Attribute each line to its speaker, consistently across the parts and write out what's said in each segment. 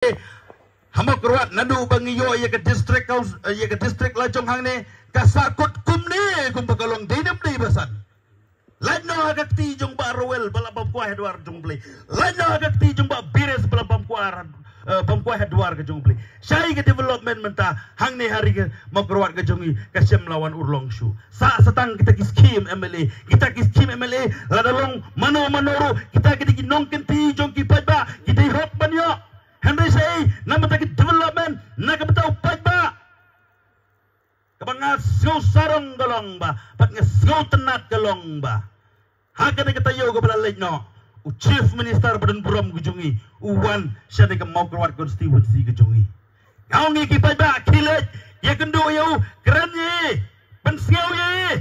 Speaker 1: Hamak ruat nadu bangi yo ye ke district council ye ke district lajong hang ne kasakut kum ne kum bakalong dinam ni basan. Lain no agak ti jong ba rowel bala bamkwa hedwar jong play. Lain no agak ti jong ba bires bala bamkwa hedwar ke jong play. Syai ke development menta hang ne hari ke makruat ke jongi kasem lawan urlong shu. Sa setang kita ki scheme MLA, kita ki scheme MLA ladalong mano manoro kita ki nongken ti jong ki pajba kita hok banyo. Henry say, nama taki development, nak betau pajba. Kabangat sengau sarong galong ba, pat sengau tenat galong ba. Haka na katayo ka pala no. U Chief Minister Badan Buram gujungi, uwan siya na kamau keluar constituency gujungi. Kau ngi pajba kilit, ya kendo yau keren ye, pensengau ye.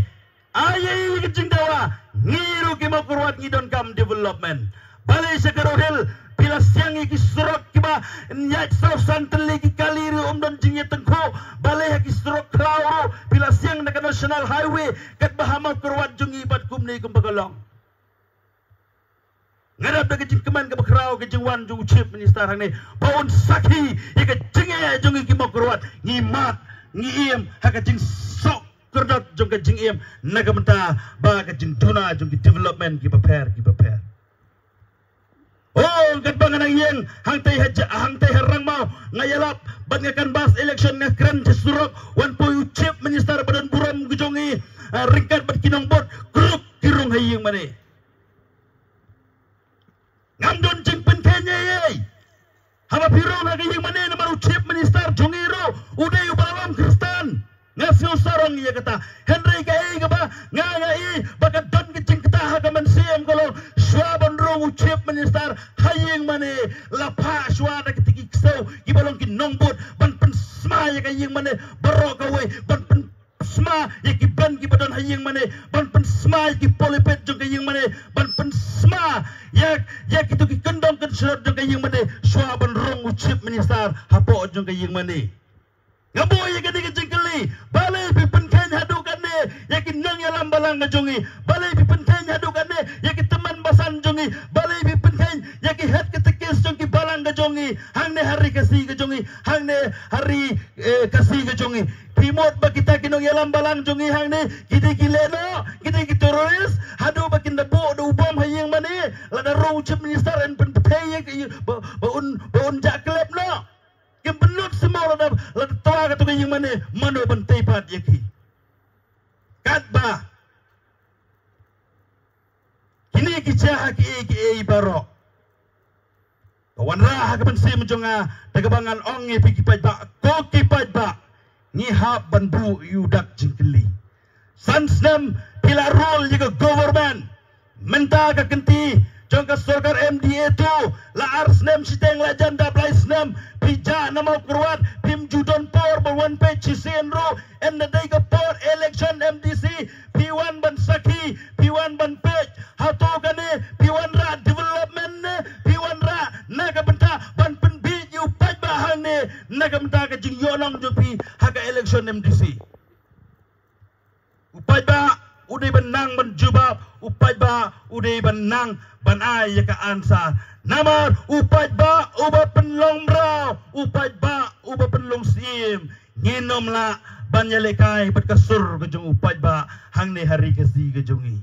Speaker 1: Aye kecing dawa, ngiru kimau keluar ngidon kam development. Balai siya karohel, bila siang iki serok kiba nyat sausan teli ki kaliru dan jingye tengko balai ki serok klauro bila siang nak national highway kat bahama kurwat jungi bat kumni kum bagalong ngadap da jing keman ke bakrau ke jingwan jung Chief Minister hang ni baun saki ye ke jingye jungi ki makurwat ngimat ngiem ha ke jing sok kerdot jung ke jingiem nagamenta ba ke jing tuna jung ki development ki prepare Oh, kat bangan ang iyang hangtay harang mau ngayalap bat ngakan bas election nga kran surok wan po yu Chief Minister Badan Buram gujongi ringkat bat kinong bot kruk kirong haying mani ngamdon jing penkenya ye haba pirong haying mani naman Chief Minister jongiro uday ubalam Kristan ngasih sarong iya kata Henry kai ka ba ngai bakat don kecing kita hagaman siem kalau Swaban ro Chief Minister haying mane lapa swada ketiki ksau gibalong kinongbot ban pen sma ya kaying mane barok away ban pen sma ya ki ban ki badon haying mane ban pen sma ya ki polipet jong kaying mane ban pen sma ya kitu ki kendong kan surat jong kaying mane Swaban ro Chief Minister hapo jong kaying mane ngaboy ya kadi kecingkeli balai pipen kan hadukan ne yakin nang ya lambalang ngajongi balai pipen kan hadukan ne yakin teman basan jongi balai pipen kan yakin het ketekis jongi balang ngajongi hang ne hari kasih ngajongi hang ne hari kasih ngajongi timot ba kita kinong ya lambalang jongi hang ne kita kileno kita teroris hadu bakin dabo do bom hayeng mane lada ro Chief Minister en pen pay baun jaklep no yang benut semua lada toa katu kaying mane mano bantai pat yaki katba kini kicaha ki baro kawan raha kapan si menjonga tagabangan ongi piki pajba koki pajba ngihap banbu yudak jingkeli sansnam pila rule juga government menta ka kenti jongka sorkar MDA tu la arsnem siteng la janda blaisnem pija nama kurwat pim judon por one page senro and the day ka por election MDC P1 ban saki P1 ban page hato gane P1 ra development ne P1 ra naga benta ban pen bi you paj bahan ne naga benta ka jing yolong jopi haga election MDC upaj ba uday benang menjubab upaj ba uday benang ban ay ka ansa namar upaj ba uba penlong bra upaj ba uba penlong sim nginom la banyalekai bat kasur kejung upaj ba hang ne hari kasi kejongi